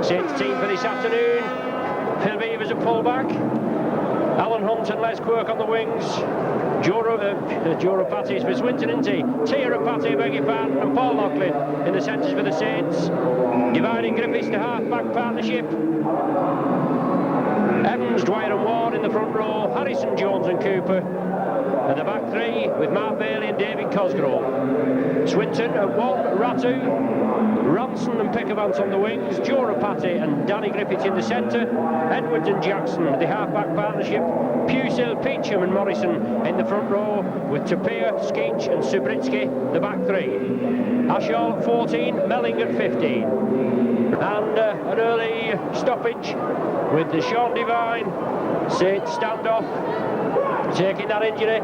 Saints team for this afternoon. Phil Beavers at fullback. Alan Hunt and Les Quirk on the wings. Joe Rapati's for Swinton, isn't he? Tia Rapati, beg your pardon, and Paul Loughlin in the centres for the Saints. Dividing Griffiths to half-back partnership. Evans, Dwyer and Ward in the front row. Harrison, Jones and Cooper. And the back three with Mark Bailey and David Cosgrove. Swinton at 1, Ratu, Ranson and Pickavant on the wings, Joe Rapati and Danny Griffith in the centre, Edwards and Jackson, the half-back partnership, Pusil, Peacham and Morrison in the front row, with Tapir, Skeech and Subritsky, the back three. Ashall at 14, Melling at 15. And an early stoppage with the Sean Devine, Saints standoff, taking that injury.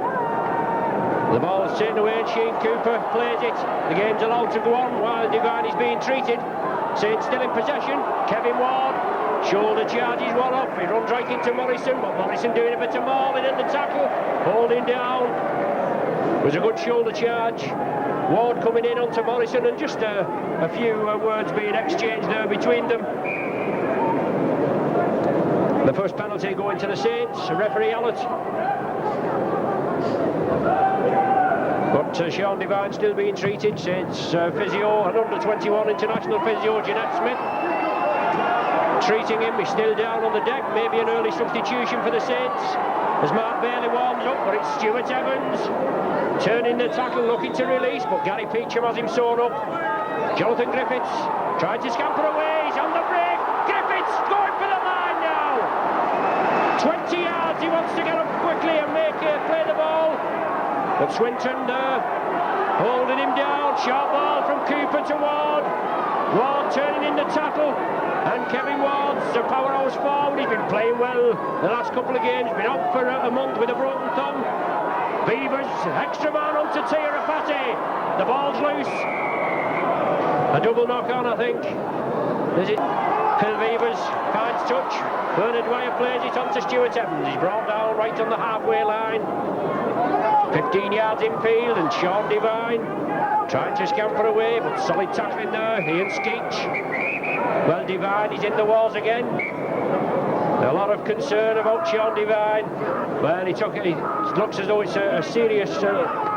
The ball is taken away and Shane Cooper plays it. The game's allowed to go on while Devine is being treated. Saints still in possession. Kevin Ward, shoulder charges one up. He runs right into Morrison, but Morrison doing a bit of mauling in the tackle, holding down. It was a good shoulder charge. Ward coming in onto Morrison, and just a few words being exchanged there between them. The first penalty going to the Saints, referee Allett. But Sean Devine still being treated. Saints physio and under-21 international physio Jeanette Smith treating him. He's still down on the deck. Maybe an early substitution for the Saints as Mark Bailey warms up, but it's Stuart Evans turning the tackle, looking to release, but Gary Peacham has him sewn up. Jonathan Griffiths tried to scamper away. He's on the break. Griffiths going for the line now. 20 yards. He wants to get up quickly and play the ball. But Swinton holding him down. Sharp ball from Cooper to Ward. Ward turning in the tackle. And Kevin Ward's a powerhouse forward. He's been playing well the last couple of games. Been out for a month with a broken thumb. Beavers, extra man on to Tia Rapati. The ball's loose. A double knock on, I think. Is it? Phil Beavers finds touch. Bernard Dwyer plays it on to Stuart Evans. He's brought down right on the halfway line. 15 yards infield, and Sean Devine trying to scamper away, but solid tackling there. Ian Skeech. Well, Devine is in the walls again. A lot of concern about Sean Devine. Well, it looks as though it's a serious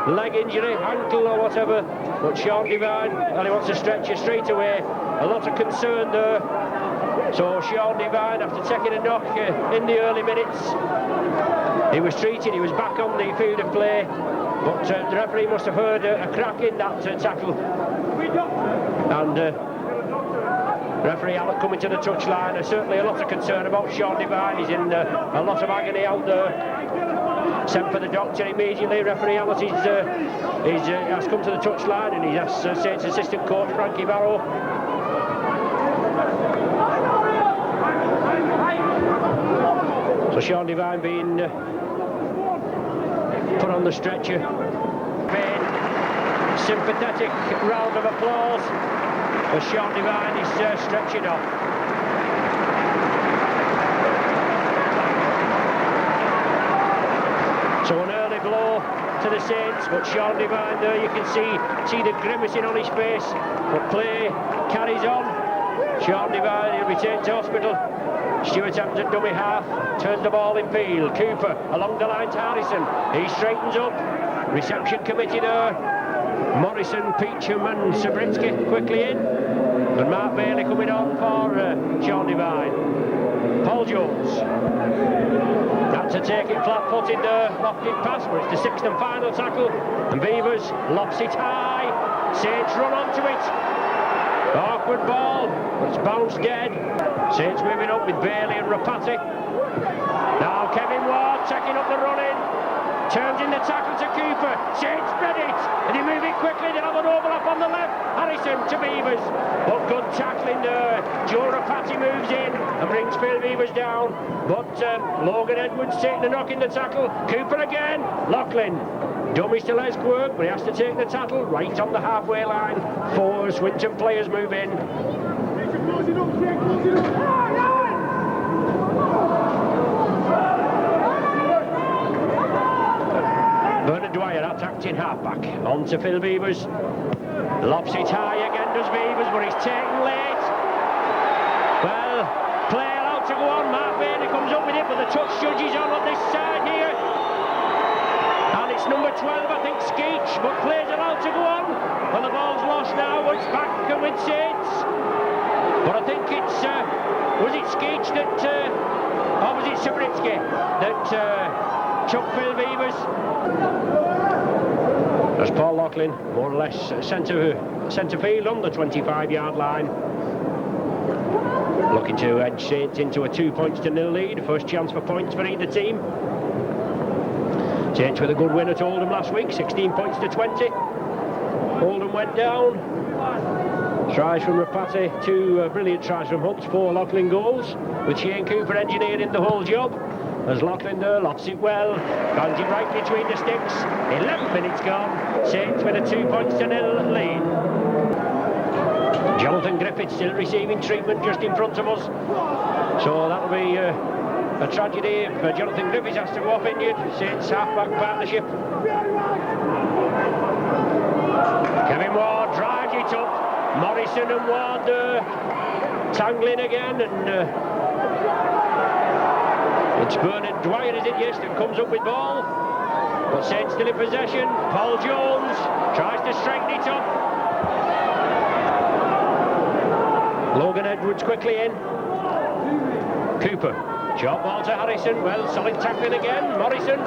leg injury, ankle or whatever. But Sean Devine, well, he wants to stretch it straight away. A lot of concern there. So Sean Devine, after taking a knock in the early minutes, he was treated, he was back on the field of play, but the referee must have heard a crack in that tackle. And referee Allen coming to the touchline. There's certainly a lot of concern about Sean Devine. He's in a lot of agony out there. Sent for the doctor immediately. Referee Allen has come to the touchline, and he has Saints assistant coach Frankie Barrow. So Sean Devine being put on the stretcher. Maine, sympathetic round of applause as Sean Devine is stretching off. So an early blow to the Saints, but Sean Devine there, you can see the grimacing on his face, but play carries on. Sean Devine, he'll be taken to hospital. Stuart Evans at dummy half, turns the ball in field. Cooper along the line to Harrison. He straightens up. Reception committee there. Morrison, Peacham and Subritsky quickly in. And Mark Bailey coming on for Sean Devine. Paul Jones. Had to take it flat-footed there, lofted pass, but it's the sixth and final tackle. And Beavers lofts it high. Saints run onto it. Awkward ball, but it's bounced dead. Saints moving up with Bailey and Rapati. Now Kevin Ward taking up the run-in. Turns in the tackle to Cooper. Saints spread it. And they move it quickly. They'll have an overlap on the left. Harrison to Beavers. But good tackling there. Joe Rapati moves in and brings Phil Beavers down. But Logan Edwards taking the knock in the tackle. Cooper again. Loughlin. Dummies to Les Quirk, but he has to take the tackle right on the halfway line. Four Swinton players move in. Bernard Dwyer attacked in halfback. On to Phil Beavers. Lobs it high again, does Beavers, but he's taken late. Well, Play allowed to go on. Mark Bailey comes up with it, but the touch judge is on this side here. And it's number 12, I think, Skeech, but play's allowed to go on. And the ball's lost now. It's back with Saints. But I think it's, was it Skeech that, or was it Sabritsky that took Phil Beavers? As Paul Loughlin, more or less centre field on the 25-yard line. Looking to edge Saints into a 2-0 lead. First chance for points for either team. Saints with a good win at Oldham last week, 16-20. Oldham went down. Tries from Rapati, 2 brilliant tries from Hunt, 4 Loughlin goals, with Shane Cooper engineering the whole job. As Loughlin there lofts it well, finds it right between the sticks. 11 minutes gone. Saints with a 2-0 lead. Jonathan Griffith still receiving treatment just in front of us, so that'll be a tragedy if Jonathan Griffith has to go off injured. Saints half-back partnership. Kevin Ward drives it up. Morrison and Ward tangling again, and it's Bernard Dwyer, is it? Yes, that comes up with ball. But Saints still in possession. Paul Jones tries to straighten it up. Logan Edwards quickly in. Cooper, short ball to Harrison. Well, solid tackling again. Morrison,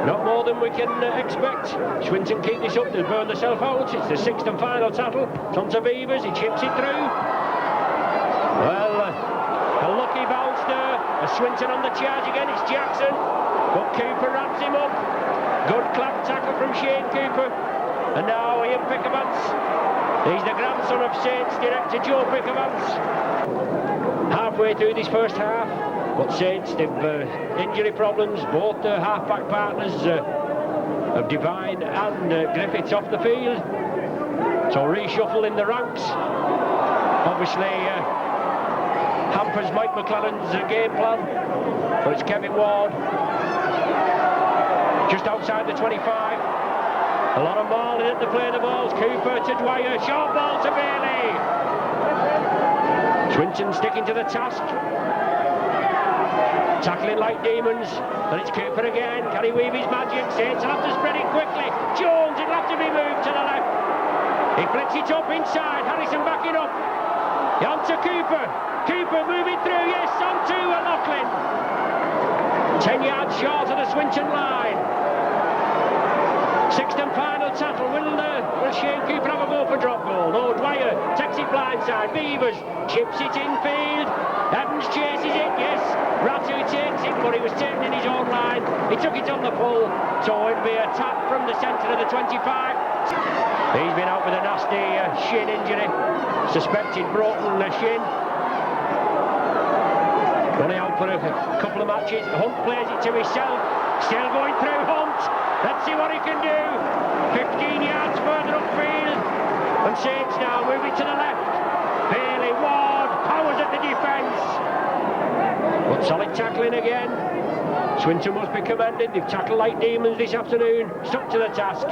not more than we can expect. Swinton keep this up, they'll burn themselves out. It's the 6th and final tackle. It's on to Beavers, he chips it through. Well, a lucky bounce there. A Swinton on the charge again, it's Jackson. But Cooper wraps him up. Good clap tackle from Shane Cooper. And now Ian Pickermans. He's the grandson of Saints director Joe Pickermans. Halfway through this first half, but Saints, they've injury problems. Both the half-back partners of Devine and Griffiths off the field. So reshuffle in the ranks. Obviously hampers Mike McClellan's game plan. But it's Kevin Ward just outside the 25. A lot of mauling at the play of the balls. Cooper to Dwyer, short ball to Bailey. Swinton sticking to the task. Tackling like demons. And it's Cooper again. Can he weave his magic? Saints will have to spread it quickly. Jones, it'll have to be moved to the left. He flicks it up inside. Harrison backing up. On to Cooper. Cooper moving through. Yes, on to Loughlin. 10 yards short of the Swinton line. 6th and final tackle. Will Shane Cooper have a go for drop goal? No, Dwyer takes it blindside. Beavers chips it infield. Evans chases it, yes. Ratu takes it, but he was taken in his own line. He took it on the pull, so it'll be a tap from the centre of the 25. He's been out with a nasty shin injury. Suspected broken shin. Only out for a couple of matches. Hunt plays it to himself. Still going through Hunt. Let's see what he can do. 15 yards further upfield. And Saints now moving to the left. Bailey, Ward, powers at the defence. But solid tackling again. Swinton must be commended. They've tackled like demons this afternoon. Stuck to the task.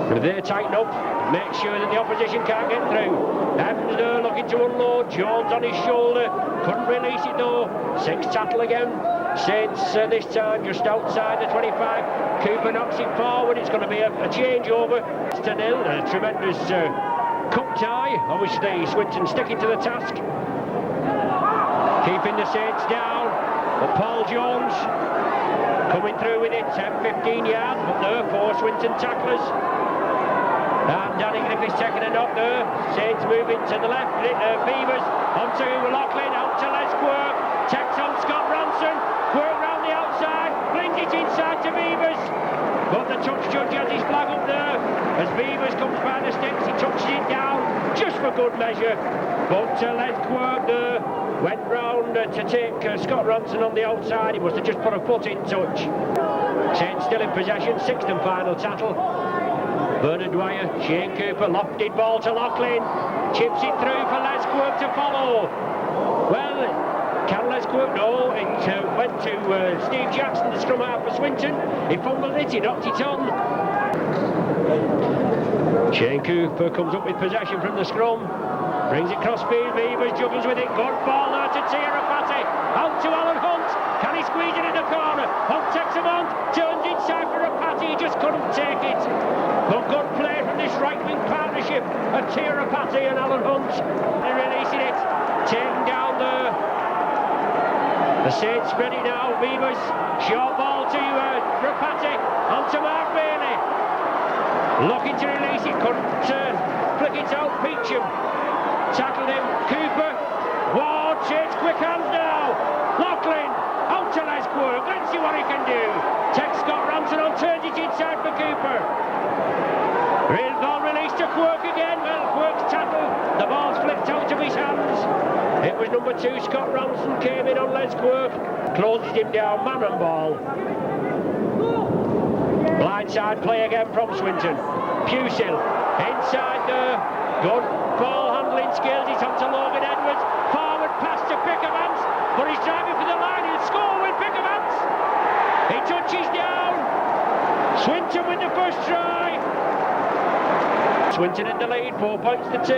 And if they tighten up, make sure that the opposition can't get through. Evans there looking to unload. Jones on his shoulder. Couldn't release it though. 6th tackle again. Saints this time just outside the 25. Cooper knocks it forward. It's going to be a changeover. It's to nil. A tremendous cup tie. Obviously Swinton sticking to the task. Keeping the Saints down. But Paul Jones coming through with it. 10-15 yards. But there, 4 Swinton tacklers. And Danny Griffiths taking a knock there. Saints moving to the left. Beavers onto Loughlin. Out to Les Quirk. Takes on Scott Ranson. Quirk round the outside, flings it inside to Beavers. But the touch judge has his flag up there. As Beavers comes by the sticks, he touches it down, just for good measure. But Les Quirk there went round to take Scott Ranson on the outside. He must have just put a foot in touch. Saints still in possession, 6th and final tackle. Bernard Dwyer, Shane Cooper, lofted ball to Loughlin. Chips it through for Les Quirk to follow. Well, can Les Quirk? No, it went to Steve Jackson, the scrum half for Swinton. He fumbled it, he knocked it on. Shane Cooper comes up with possession from the scrum. Brings it cross field, Beavers juggles with it. Good ball there to Tirapati. Out to Alan Hunt. Can he squeeze it in the corner? Hunt takes him on. Turns inside for Rapati. He just couldn't take it. But good play from this right-wing partnership of Tirapati and Alan Hunt. They're releasing it. Taken down there. The Saints spread it now. Beavers. Short ball to Rapati. On to Mark Bailey. Looking to release it. Couldn't flick it out. Peacham. Tackled him. Cooper. Ward. Saints quick hands now. Loughlin. Out to Les Quirk. Let's see what he can do. Takes Scott Ramsden on. Turns it inside for Cooper. Real ball released to Quirk again. Well, Quirk's tackle. The ball's flicked out of his hands. It was number 2, Scott Ramsden, came in on Les Quirk. Closes him down, man and ball. Blindside play again from Swinton. Pusil inside there. Good ball handling skills. It's on to Logan Edwards. Forward pass to Pickermans. But he's driving for the line. He'll score with Pickermans. He touches down. Swinton with the first try. Swinton in the lead, 4 points to 2.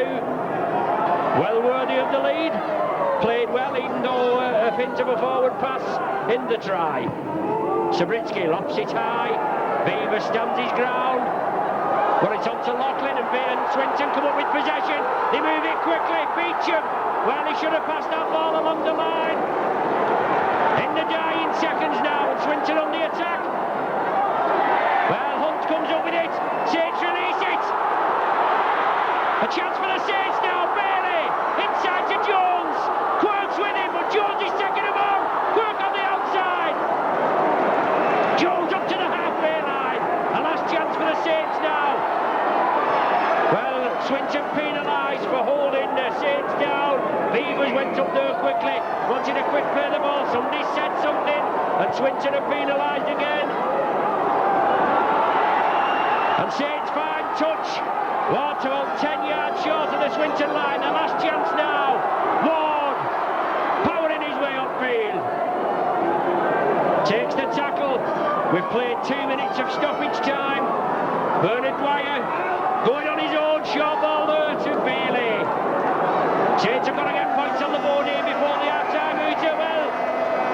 Well worthy of the lead. Played well, even though a hint of a forward pass in the try. Sabritsky lops it high. Beaver stands his ground. But it's on to Loughlin and Swinton come up with possession. They move it quickly. Beacham. Well, he should have passed that ball along the line. In the dying seconds now, and Swinton on the attack. Well, Hunt comes up with it. Saints release it. A chance for the Saints now. Bailey inside to Jones. Quirk's with him, but Jones is taking him on. Quirk on the outside. Jones up to the halfway line. A last chance for the Saints now. Well, Swinton penalised for holding the Saints down. Beavers went up there quickly, wanted a quick play the ball. Somebody said something, and Swinton are penalised again. And Saints fine touch. Ward's about 10 yards short of the Swinton line. The last chance now. Ward powering his way upfield. Takes the tackle. We've played 2 minutes of stoppage time. Bernard Dwyer going on his own. Short ball there to Bailey. Saints have got to get points on the board here before the half-time meter. Well,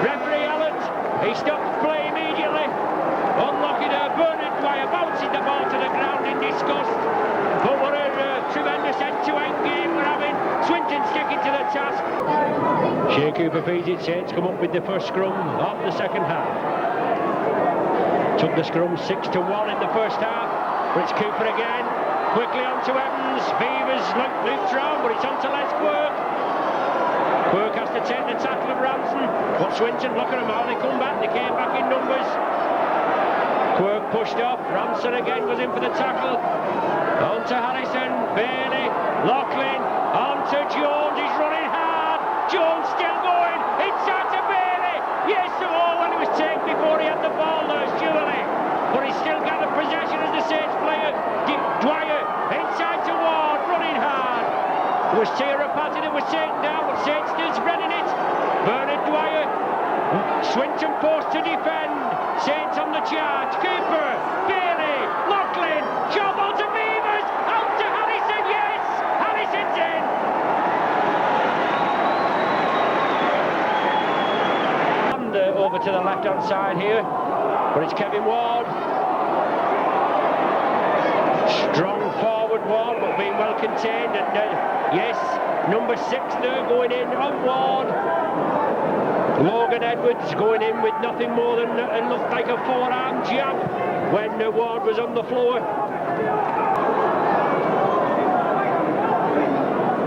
referee Helens, he stopped play immediately. Unlocking Bernard Dwyer bouncing the ball to the ground in disgust. But what a tremendous end-to-end game we're having. Swinton sticking to the task. Shea Cooper feeds it. Saints come up with the first scrum of the second half. Took the scrum 6-1 in the first half. But it's Cooper again. Quickly on to Evans. Beavers looped round, but it's on to Les Quirk. Quirk has to take the tackle of Ramsden. But Swinton, look at them how they come back. They came back in numbers. Quirk pushed off. Ramsden again was in for the tackle. On to Harrison. Bailey. Loughlin. On to Jones. He's running hard. Jones still going. Inside to Bailey. Yes, well, he was taken before he had the ball there, surely. But he's still got the possession as the Saints player. Dwyer inside to Ward, running hard. It was Tirapati that was taken down, but Saints still spreading it. Bernard Dwyer. Swinton forced to defend. Saints on the charge. Cooper. Bailey. Loughlin. Short ball to Beavers. Out to Harrison. Yes! Harrison's in. And over to the left-hand side here. But it's Kevin Ward. Strong forward Ward, but being well contained. And yes, number 6 there going in on Ward. Logan Edwards going in with nothing more than it looked like a forearm jab when Ward was on the floor.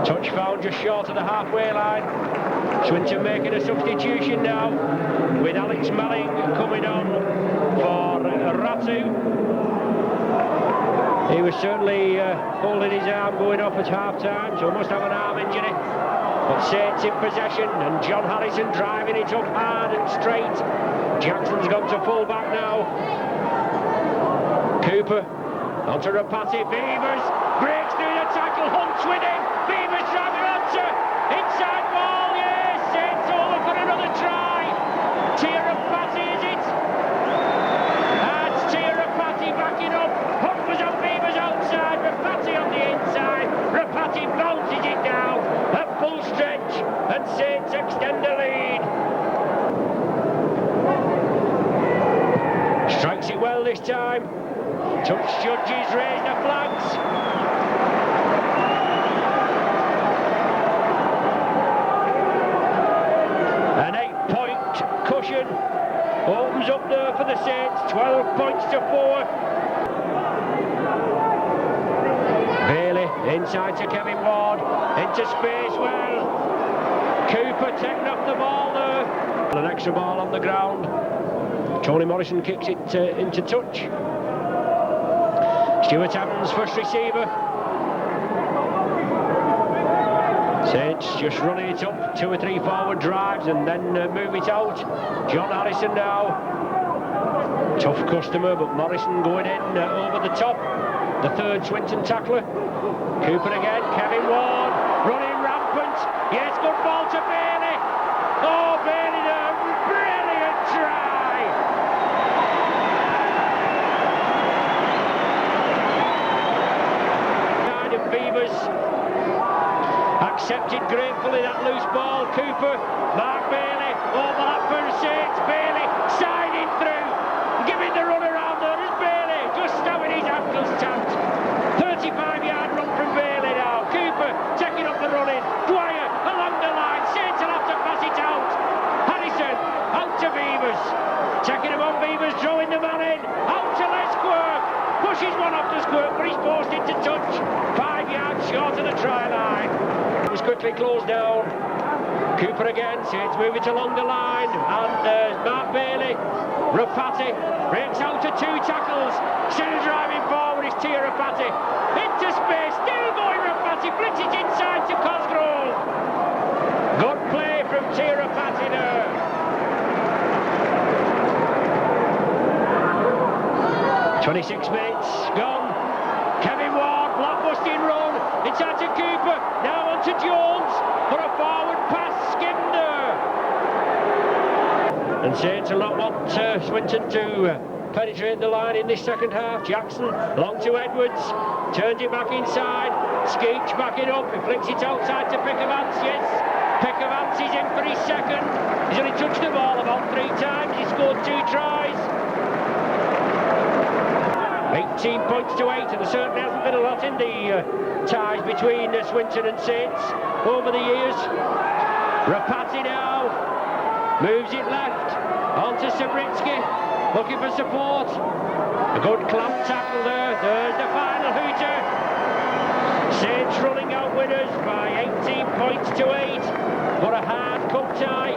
Touch found just short of the halfway line. Swinton making a substitution now with Alex Malling coming on for Ratu. He was certainly holding his arm going off at half-time, so must have an arm injury. But Saints in possession, and John Harrison driving it up hard and straight. Jackson's gone to full-back now. Cooper onto Rapati. Beavers breaks through the tackle. Hunt's with him. Beavers driving onto inside ball. Yes, Saints over for another try. Tirapati is it? That's Tirapati backing up. Hunt was on Beavers outside. Rapati on the inside. Rapati bounces it down. and Saints extend the lead. Strikes it well this time. Touch judges raise the flags. An 8-point cushion opens up there for the Saints, 12 points to 4. Bailey inside to Kevin Ward, into space well. Cooper taking off the ball there. An extra ball on the ground. Tony Morrison kicks it into touch. Stuart Evans, first receiver. Saints just running it up, 2 or 3 forward drives and then move it out. John Harrison now. Tough customer, but Morrison going in over the top. The third Swinton tackler. Cooper again, Kevin Ward, running rampant. Yes, good ball to Bailey. Oh, Bailey, a brilliant try. Kind of Beavers accepted gratefully that loose ball. Cooper, Mark Bailey, overlap for Saints. Bailey siding through, giving the run around there as Bailey just having his ankles tapped. 35-yard run from Bailey now. Cooper taking up the running. Dwyer along the line. Saints will have to pass it out. Harrison out to Beavers. Taking him on Beavers, throwing the man in. Out to Les Quirk. Pushes one off the Quirk, but he's forced into touch. 5 yards short of the try line. It was quickly closed down. Cooper again. Saints move it along the line. And Mark Bailey. Rapati breaks out to 2 tackles. Still driving forward is Tia Rapati. Into space, still going Rapati. Flicks it inside to Cosgrove. Good play from Tia Rapati there. 26 minutes gone. Kevin Ward, blockbusting run. Inside to Cooper. Now on to Jones for a forward pass. Skimmed there. And Saints will not want Swinton to penetrate the line in this second half. Jackson long to Edwards, turns it back inside. Skeech backing up, he flicks it outside to Pickavance. Yes, Pickavance is in for his second. He's only touched the ball about 3 times. He scored 2 tries. 18 points to 8, and there certainly hasn't been a lot in the ties between Swinton and Saints over the years. Rapati now moves it left, onto Sabritsky, looking for support. A good clamp tackle there, there's the final hooter. Saints running out winners by 18 points to 8 for a hard cup tie.